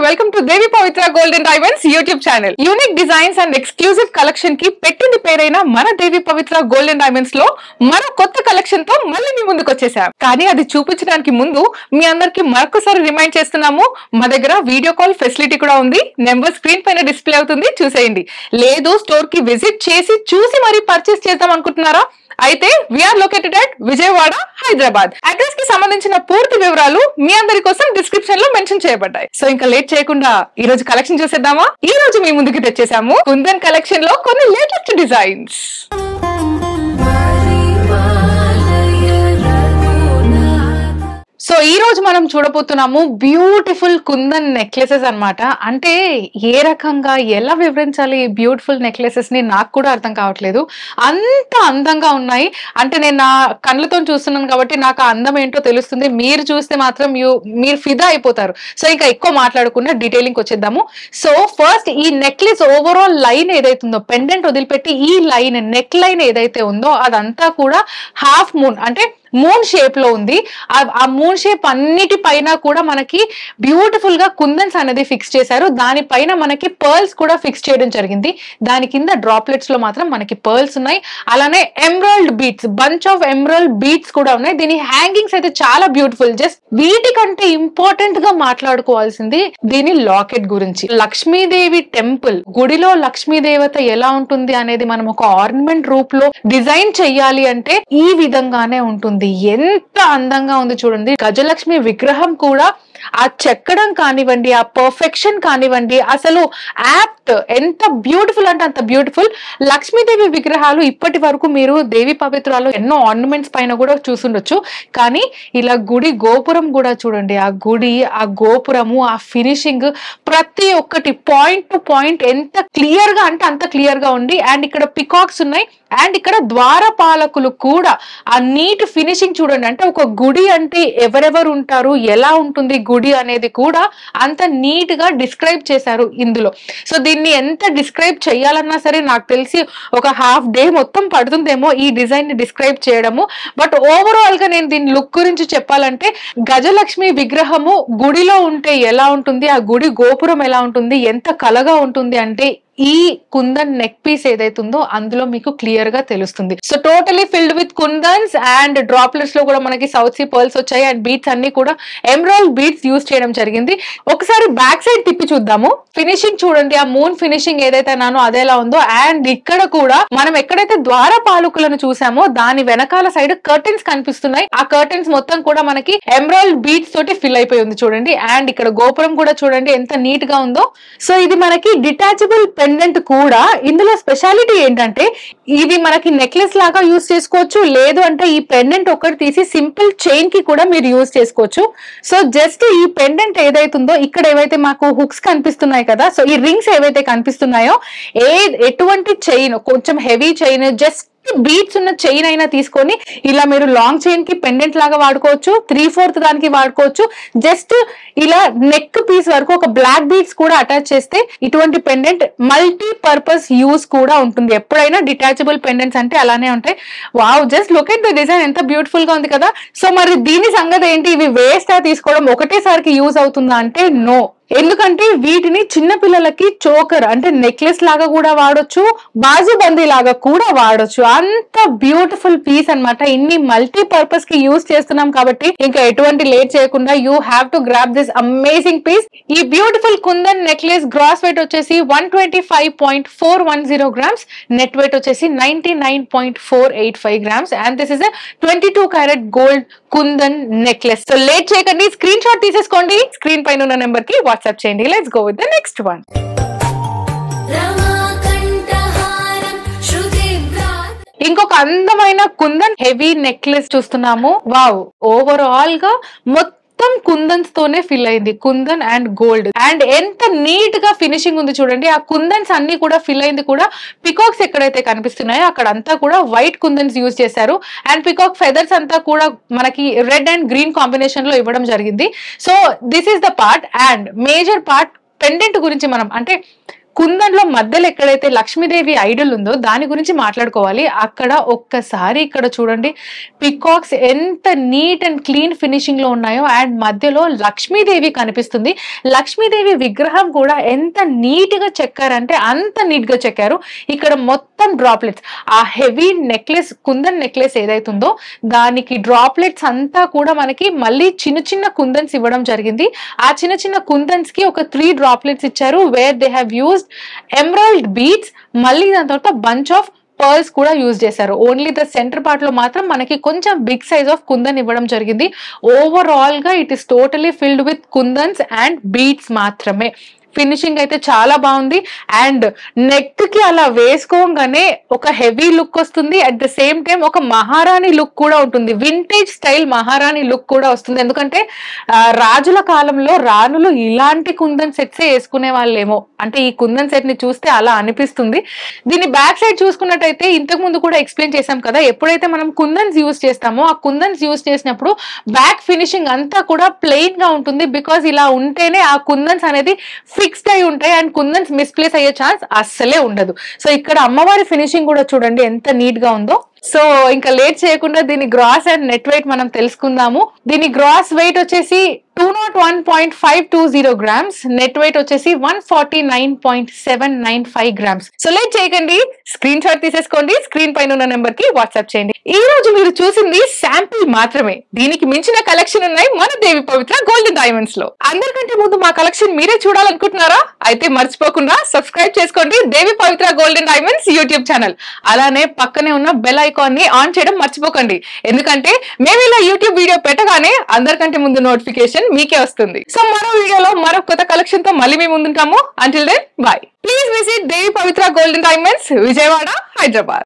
welcome to Devi Pavitra Gold and Diamonds YouTube channel. Unique designs and exclusive collection ki పెట్టింది పేరైన మన దేవి పవిత్ర gold and diamonds లో మరో కొత్త collection తో మళ్ళీ మీ ముందుకు వచ్చేసాం. కానీ అది చూపించడానికి ముందు మీ అందరికి మరొకసారి రిమైండ్ చేస్తున్నాము, మా దగ్గర వీడియో కాల్ ఫెసిలిటీ కూడా ఉంది. నెంబర్ స్క్రీన్ పైన డిస్ప్లే అవుతుంది, చూసేయండి. లేదు స్టోర్ కి విజిట్ చేసి చూసి మరి పర్చేస్ చేద్దాం అనుకుంటున్నారా? అయితే we are located at Vijayawada, Hyderabad. Address కి సంబంధించిన పూర్తి వివరాలు మీ అందరి కోసం డిస్క్రిప్షన్ లో మెన్షన్ చేయబడ్డాయి. సో ఇంకా లేట్ చేయకుండా ఈ రోజు కలెక్షన్ చూసేద్దామా? ఈ రోజు మీ ముందుకి తెచ్చేసాము కుందన్ కలెక్షన్ లో కొన్ని లేటెస్ట్ డిజైన్స్. సో ఈ రోజు మనం చూడబోతున్నాము బ్యూటిఫుల్ కుందన్ నెక్లెసెస్ అన్నమాట. అంటే ఏ రకంగా ఎలా వివరించాలి ఈ బ్యూటిఫుల్ నెక్లెసెస్ ని నాకు కూడా అర్థం కావట్లేదు. అంత అందంగా ఉన్నాయి. అంటే నేను నా కళ్ళతో చూస్తున్నాను కాబట్టి నాకు ఆ అందం ఏంటో తెలుస్తుంది. మీరు చూస్తే మాత్రం మీరు ఫిదా అయిపోతారు. సో ఇంకా ఎక్కువ మాట్లాడకుండా డీటెయిలింగ్ వచ్చేద్దాము. సో ఫస్ట్ ఈ నెక్లెస్ ఓవరాల్ లైన్ ఏదైతుందో, పెండెంట్ వదిలిపెట్టి ఈ లైన్ నెక్ లైన్ ఏదైతే ఉందో అదంతా కూడా హాఫ్ మూన్ అంటే మూన్ షేప్ లో ఉంది. ఆ మూన్ షేప్ అన్నిటిపైన కూడా మనకి బ్యూటిఫుల్ గా కుందన్స్ అనేది ఫిక్స్ చేశారు. దానిపైన మనకి పర్ల్స్ కూడా ఫిక్స్ చేయడం జరిగింది. దాని కింద డ్రాప్లెట్స్ లో మాత్రం మనకి పర్ల్స్ ఉన్నాయి. అలానే emerald beats, bunch of emerald beats కూడా ఉన్నాయి. దీని హ్యాంగింగ్స్ అయితే చాలా బ్యూటిఫుల్. జస్ట్ వీటికంటే ఇంపార్టెంట్ గా మాట్లాడుకోవాల్సింది దీని లాకెట్ గురించి. లక్ష్మీదేవి టెంపుల్ గుడిలో లక్ష్మీ దేవత ఎలా ఉంటుంది అనేది మనం ఒక ఆర్నమెంట్ రూప్ లో డిజైన్ చెయ్యాలి అంటే ఈ విధంగానే ఉంటుంది. ఎంత అందంగా ఉంది చూడండి. గజలక్ష్మి విగ్రహం కూడా ఆ చెక్కడం కానివ్వండి, ఆ పర్ఫెక్షన్ కానివ్వండి, అసలు యాప్ట్ ఎంత బ్యూటిఫుల్ అంటే అంత బ్యూటిఫుల్. లక్ష్మీదేవి విగ్రహాలు ఇప్పటి వరకు మీరు దేవి పవిత్రాలు ఎన్నో ఆర్నమెంట్స్ పైన కూడా చూసుండొచ్చు. కానీ ఇలా గుడి గోపురం కూడా చూడండి. ఆ గుడి, ఆ గోపురము, ఆ ఫినిషింగ్ ప్రతి ఒక్కటి పాయింట్ టు పాయింట్ ఎంత క్లియర్ గా అంటే అంత క్లియర్ గా ఉంది. అండ్ ఇక్కడ పికాక్స్ ఉన్నాయి. అండ్ ఇక్కడ ద్వారపాలకులు కూడా ఆ నీట్ ఫినిషింగ్ చూడండి. అంటే ఒక గుడి అంటే ఎవరెవరు ఉంటారు, ఎలా ఉంటుంది గుడి అనేది కూడా అంత నీట్ గా డిస్క్రైబ్ చేశారు ఇందులో. సో దీన్ని ఎంత డిస్క్రైబ్ చేయాలన్నా సరే నాకు తెలిసి ఒక హాఫ్ డే మొత్తం పడుతుందేమో ఈ డిజైన్ ని డిస్క్రైబ్ చేయడము. బట్ ఓవరాల్ గా నేను దీని లుక్ గురించి చెప్పాలంటే, గజలక్ష్మి విగ్రహము గుడిలో ఉంటే ఎలా ఉంటుంది, ఆ గుడి గోపురం ఎలా ఉంటుంది, ఎంత కలగా ఉంటుంది అంటే ఈ కుందన్ నెక్ పీస్ ఏదైతే ఉందో అందులో మీకు క్లియర్ గా తెలుస్తుంది. So totally filled with kundans and droplets లో కూడా మనకి సౌత్ సీ పర్ల్స్ వచ్చాయి. అండ్ బీట్స్ అన్ని కూడా ఎమరాల్డ్ బీట్స్ యూజ్ చేయడం జరిగింది. ఒకసారి బ్యాక్ సైడ్ తిప్పి చూద్దాము. ఫినిషింగ్ చూడండి, ఆ మూన్ ఫినిషింగ్ ఏదైతే అన్నానో అదేలా ఉందో. అండ్ ఇక్కడ కూడా మనం ఎక్కడైతే ద్వారపాలకులను చూసామో దాని వెనకాల సైడ్ కర్టెన్స్ కనిపిస్తున్నాయి. ఆ కర్టెన్స్ మొత్తం కూడా మనకి ఎమరాల్డ్ బీట్స్ తోటి ఫిల్ అయిపోయి ఉంది చూడండి. అండ్ ఇక్కడ గోపురం కూడా చూడండి ఎంత నీట్ గా ఉందో. సో ఇది మనకి డిటాచబుల్ పెండెంట్ కూడా. ఇందులో స్పెషాలిటీ ఏంటంటే ఇది మనకి నెక్లెస్ లాగా యూజ్ చేసుకోవచ్చు, లేదు అంటే ఈ పెండెంట్ ఒకటి తీసి సింపుల్ చైన్ కి కూడా మీరు యూజ్ చేసుకోవచ్చు. సో జస్ట్ ఈ పెండెంట్ ఏదైతుందో ఇక్కడ ఏవైతే మాకు హుక్స్ కనిపిస్తున్నాయి కదా, సో ఈ రింగ్స్ ఏవైతే కనిపిస్తున్నాయో ఎటువంటి చైన్, కొంచెం హెవీ చైన్, జస్ట్ బీట్స్ ఉన్న చైన్ అయినా తీసుకొని ఇలా మీరు లాంగ్ చైన్ కి పెండెంట్ లాగా వాడుకోవచ్చు, 3/4 దానికి వాడుకోవచ్చు. జస్ట్ ఇలా నెక్ పీస్ వరకు ఒక బ్లాక్ బీట్స్ కూడా అటాచ్ చేస్తే ఇటువంటి పెండెంట్ మల్టీ పర్పస్ యూజ్ కూడా ఉంటుంది. ఎప్పుడైనా డిటాచబుల్ పెండెంట్స్ అంటే అలానే ఉంటాయి. Wow, just look at the design, ఎంత బ్యూటిఫుల్ గా ఉంది కదా. సో మరి దీని సంగతి ఏంటి? ఇవి వేస్ట్ గా తీసుకోవడం ఒకటేసారికి యూజ్ అవుతుందా అంటే నో. ఎందుకంటే వీటిని చిన్న పిల్లలకి చోకర్ అంటే నెక్లెస్ లాగా కూడా వాడొచ్చు, బాజుబందీ లాగా కూడా వాడొచ్చు. అంత బ్యూటిఫుల్ పీస్ అన్నమాట. ఇన్ని మల్టీ పర్పస్ కి యూజ్ చేస్తున్నాం కాబట్టి ఇంకా ఎటువంటి లేట్ చేయకుండా you have to grab this amazing piece. ఈ beautiful kundan necklace gross weight వచ్చేసి 125.410 గ్రామ్స్, నెట్ వెయిట్ వచ్చేసి 99.485 grams. And this is a 22 carat gold kundan necklace. So late చేయకండి, స్క్రీన్ షాట్ తీసేసుకోండి, స్క్రీన్ పైన ఉన్న నెంబర్ కి వాట్సాప్ చేయండి. Let's go with the next one. ఇంకొక అందమైన కుందన్ హెవీ నెక్లెస్ చూస్తున్నాము. వావ్, ఓవరాల్ గా మొత్తం కుందన్స్ తోనే ఫిల్ అయింది. Kundan and gold. అండ్ ఎంత నీట్ గా ఫినిషింగ్ ఉంది చూడండి. ఆ కుందన్స్ అన్ని కూడా ఫిల్ అయింది కూడా పికాక్స్ ఎక్కడైతే కనిపిస్తున్నాయో అక్కడంతా కూడా వైట్ కుందన్స్ యూజ్ చేశారు. అండ్ పికాక్ ఫెదర్స్ అంతా కూడా మనకి రెడ్ అండ్ గ్రీన్ కాంబినేషన్ లో ఇవ్వడం జరిగింది. So this is the part. And major part pendant గురించి మనం అంటే కుందన్లో మధ్యలో ఎక్కడైతే లక్ష్మీదేవి ఐడల్ ఉందో దాని గురించి మాట్లాడుకోవాలి. అక్కడ ఒక్కసారి ఇక్కడ చూడండి, పికాక్స్ ఎంత నీట్ అండ్ క్లీన్ ఫినిషింగ్ లో ఉన్నాయో, అండ్ మధ్యలో లక్ష్మీదేవి కనిపిస్తుంది. లక్ష్మీదేవి విగ్రహం కూడా ఎంత నీట్ గా చెక్కారంటే అంత నీట్ గా చెక్కారు. ఇక్కడ మొత్తం డ్రాప్లెట్స్, ఆ హెవీ నెక్లెస్ కుందన్ నెక్లెస్ ఏదైతుందో దానికి డ్రాప్లెట్స్ అంతా కూడా మనకి మళ్ళీ చిన్న చిన్న కుందన్స్ ఇవ్వడం జరిగింది. ఆ చిన్న చిన్న కుందన్స్ కి ఒక 3 డ్రాప్లెట్స్ ఇచ్చారు, where they have used emerald beads. మళ్ళీ దాని తర్వాత బంచ్ ఆఫ్ పర్ల్స్ కూడా యూజ్ చేశారు. ఓన్లీ ద సెంటర్ పార్ట్ లో మాత్రం మనకి కొంచెం బిగ్ సైజ్ ఆఫ్ కుందన్ ఇవ్వడం జరిగింది. ఓవరాల్ గా it is totally filled with kundans and beads మాత్రమే. ఫినిషింగ్ అయితే చాలా బాగుంది, అండ్ నెక్ కి అలా వేసుకోగానే ఒక హెవీ లుక్ వస్తుంది. అట్ ద సేమ్ టైం ఒక మహారాణి లుక్ కూడా ఉంటుంది, వింటేజ్ స్టైల్ మహారాణి లుక్ కూడా వస్తుంది. ఎందుకంటే రాజుల కాలంలో రాణులు ఇలాంటి కుందన్ సెట్స్ వేసుకునే వాళ్ళేమో, అంటే ఈ కుందన్ సెట్ ని చూస్తే అలా అనిపిస్తుంది. దీని బ్యాక్ సైడ్ చూసుకున్నట్టయితే ఇంతకు ముందు కూడా ఎక్స్ప్లెయిన్ చేసాం కదా, ఎప్పుడైతే మనం కుందన్స్ యూజ్ చేస్తామో ఆ కుందన్స్ యూజ్ చేసినప్పుడు బ్యాక్ ఫినిషింగ్ అంతా కూడా ప్లెయిన్ గా ఉంటుంది. బికాస్ ఇలా ఉంటేనే ఆ కుందన్స్ అనేది ఫిక్స్డ్ అయి ఉంటాయి అండ్ కుందన్స్ మిస్ప్లేస్ అయ్యే ఛాన్స్ అస్సలే ఉండదు. సో ఇక్కడ అమ్మవారి ఫినిషింగ్ కూడా చూడండి ఎంత నీట్ గా ఉందో. సో ఇంకా లేట్ చేయకుండా దీని గ్రాస్ అండ్ నెట్ వెయిట్ మనం తెలుసుకుందాము. దీని గ్రాస్ వెయిట్ వచ్చేసి 201.520 గ్రామ్స్, నెట్ వెయిట్ వచ్చేసి 149.795 గ్రామ్స్. సో లేట్ చేయకండి, స్క్రీన్ షాట్ తీసేసుకోండి, స్క్రీన్ పైన ఉన్న నెంబర్ కి వాట్సాప్ చేయండి. ఈ రోజు మీరు చూసింది శాంపిల్ మాత్రమే, దీనికి మించిన కలెక్షన్ ఉన్నాయి మన దేవి పవిత్ర గోల్డెన్ డైమండ్స్ లో. అందరికంటే ముందు మా కలెక్షన్ మీరే చూడాలనుకుంటున్నారా? అయితే మర్చిపోకుండా సబ్స్క్రైబ్ చేసుకోండి దేవి Pavitra golden diamonds YouTube channel. అలానే పక్కనే ఉన్న బెల్ ఐకాన్ ని ఆన్ చేయడం మర్చిపోకండి, ఎందుకంటే మేము ఇలా యూట్యూబ్ వీడియో పెట్టగానే అందరికంటే ముందు నోటిఫికేషన్ మీకే వస్తుంది. సో మరో వీడియోలో మరో కొత్త కలెక్షన్ తో మళ్ళీ మేము ముందుంటాము. Until then bye. Please visit Devi Pavitra golden diamonds, Vijayawada, Hyderabad.